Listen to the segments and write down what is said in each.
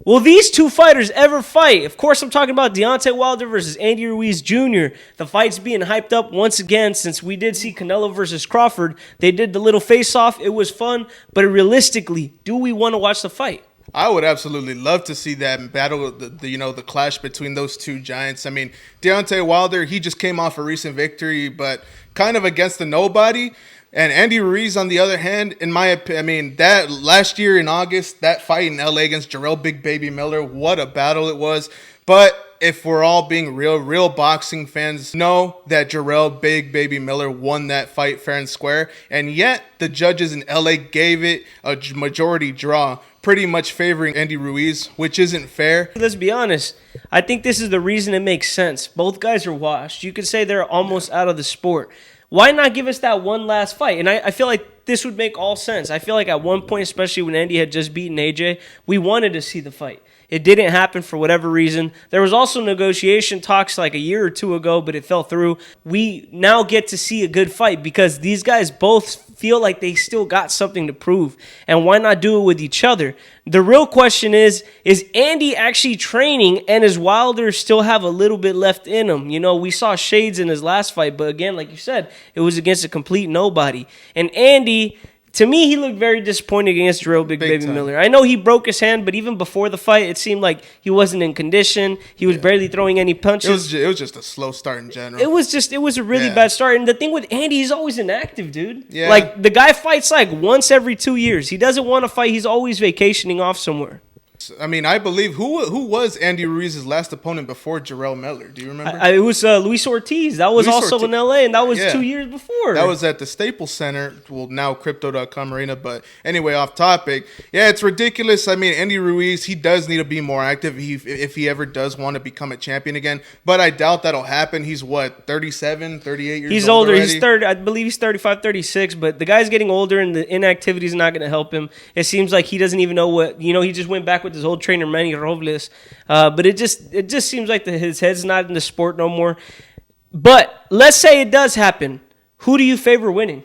Will these two fighters ever fight? Of course, I'm talking about Deontay Wilder versus Andy Ruiz Jr. The fight's being hyped up once again since we did see Canelo versus Crawford. They did the little face-off. It was fun. But realistically, do we want to watch the fight? I would absolutely love to see that battle, the clash between those two giants. I mean, Deontay Wilder, he just came off a recent victory, but kind of against the nobody. And Andy Ruiz, on the other hand, in my opinion, I mean, that last year in August, that fight in LA against Jarrell Big Baby Miller, what a battle it was. But if we're all being real boxing fans know that Jarrell Big Baby Miller won that fight fair and square. And yet the judges in LA gave it a majority draw, pretty much favoring Andy Ruiz, which isn't fair. Let's be honest. I think this is the reason it makes sense. Both guys are washed. You could say they're almost out of the sport. Why not give us that one last fight? And I feel like this would make all sense. I feel like at one point, especially when Andy had just beaten AJ, we wanted to see the fight. It didn't happen for whatever reason. There was also negotiation talks like a year or two ago, but it fell through. We now get to see a good fight because these guys both feel like they still got something to prove. And why not do it with each other? The real question is Andy actually training, and does Wilder still have a little bit left in him? You know, we saw shades in his last fight, but again, like you said, it was against a complete nobody. And Andy, to me, he looked very disappointed against Jarrell Big Baby Miller. I know he broke his hand, but even before the fight, it seemed like he wasn't in condition. He was barely throwing any punches. It was just a slow start in general. It was a really bad start. And the thing with Andy, he's always inactive, dude. Yeah. Like, the guy fights like once every 2 years. He doesn't want to fight. He's always vacationing off somewhere. I mean, I believe who was Andy Ruiz's last opponent before Jarrell Miller? Do you remember? It was Luis Ortiz. That was also in LA, and that was 2 years before. That was at the Staples Center, well, now Crypto.com Arena. But anyway, off topic. Yeah, it's ridiculous. I mean, Andy Ruiz, he does need to be more active if he ever does want to become a champion again. But I doubt that'll happen. He's, 37, 38 years old? He's older. Already? He's 30. I believe he's 35, 36. But the guy's getting older, and the inactivity is not going to help him. It seems like he doesn't even know what, he just went back with his old trainer, Manny Robles, but it just seems like his head's not in the sport no more. But let's say it does happen. Who do you favor winning?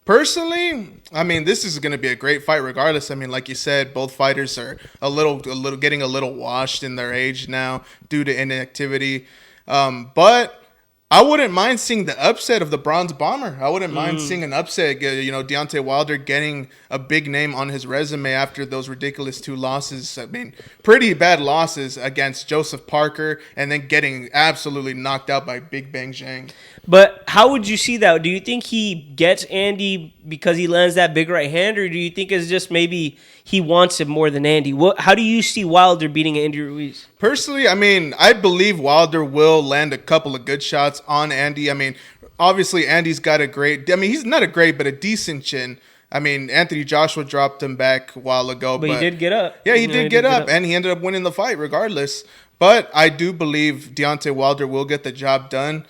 Personally, I mean, this is going to be a great fight regardless. I mean, like you said, both fighters are getting a little washed in their age now due to inactivity. But I wouldn't mind seeing the upset of the Bronze Bomber. I wouldn't mind seeing an upset. Deontay Wilder getting a big name on his resume after those ridiculous 2 losses. I mean, pretty bad losses against Joseph Parker and then getting absolutely knocked out by Big Bang Zhang. But how would you see that? Do you think he gets Andy because he lands that big right hand, or do you think it's just maybe he wants it more than Andy? How do you see Wilder beating Andy Ruiz? Personally, I mean, I believe Wilder will land a couple of good shots on Andy. I mean, obviously, Andy's got he's not a great, but a decent chin. I mean, Anthony Joshua dropped him back a while ago. But he did get up. Yeah, he did get up, and he ended up winning the fight regardless. But I do believe Deontay Wilder will get the job done.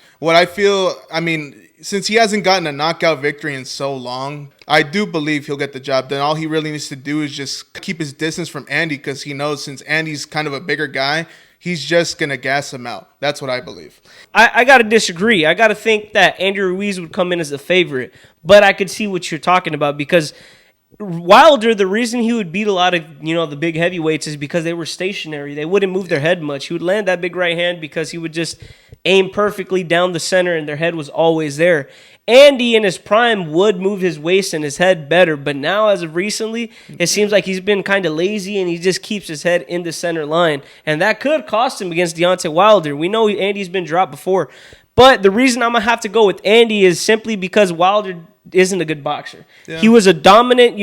Since he hasn't gotten a knockout victory in so long, I do believe he'll get the job done. All he really needs to do is just keep his distance from Andy because he knows since Andy's kind of a bigger guy, he's just going to gas him out. That's what I believe. I got to disagree. I got to think that Andy Ruiz would come in as the favorite. But I could see what you're talking about because Wilder, the reason he would beat a lot of, the big heavyweights is because they were stationary. They wouldn't move their head much. He would land that big right hand because he would just aim perfectly down the center and their head was always there. Andy in his prime would move his waist and his head better, but now as of recently, it seems like he's been kind of lazy and he just keeps his head in the center line. And that could cost him against Deontay Wilder. We know Andy's been dropped before. But the reason I'm going to have to go with Andy is simply because Wilder isn't a good boxer. Yeah. He was a dominant,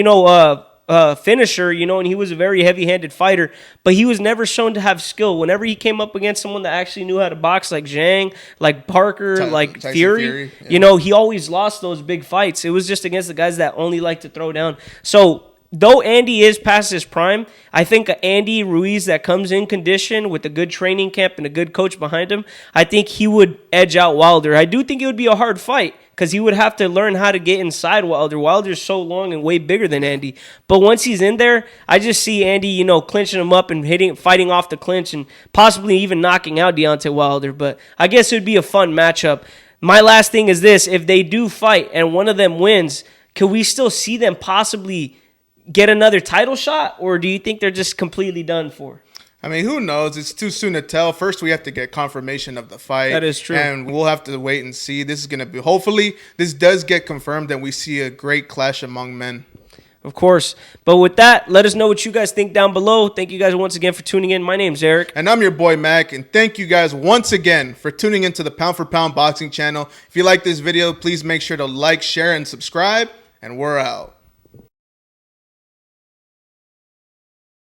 finisher, and he was a very heavy-handed fighter, but he was never shown to have skill. Whenever he came up against someone that actually knew how to box, like Zhang, like Parker, like Fury, yeah. He always lost those big fights. It was just against the guys that only like to throw down. So though Andy is past his prime, I think Andy Ruiz that comes in condition with a good training camp and a good coach behind him, I think he would edge out Wilder. I do think it would be a hard fight because he would have to learn how to get inside Wilder. Wilder's so long and way bigger than Andy. But once he's in there, I just see Andy, clinching him up and fighting off the clinch and possibly even knocking out Deontay Wilder. But I guess it would be a fun matchup. My last thing is this. If they do fight and one of them wins, could we still see them possibly get another title shot, or do you think they're just completely done for? I mean, who knows? It's too soon to tell. First, we have to get confirmation of the fight. That is true. And we'll have to wait and see. This is going to be, hopefully, this does get confirmed and we see a great clash among men. Of course. But with that, let us know what you guys think down below. Thank you guys once again for tuning in. My name's Eric. And I'm your boy, Mac. And thank you guys once again for tuning into the Pound for Pound Boxing channel. If you like this video, please make sure to like, share, and subscribe. And we're out.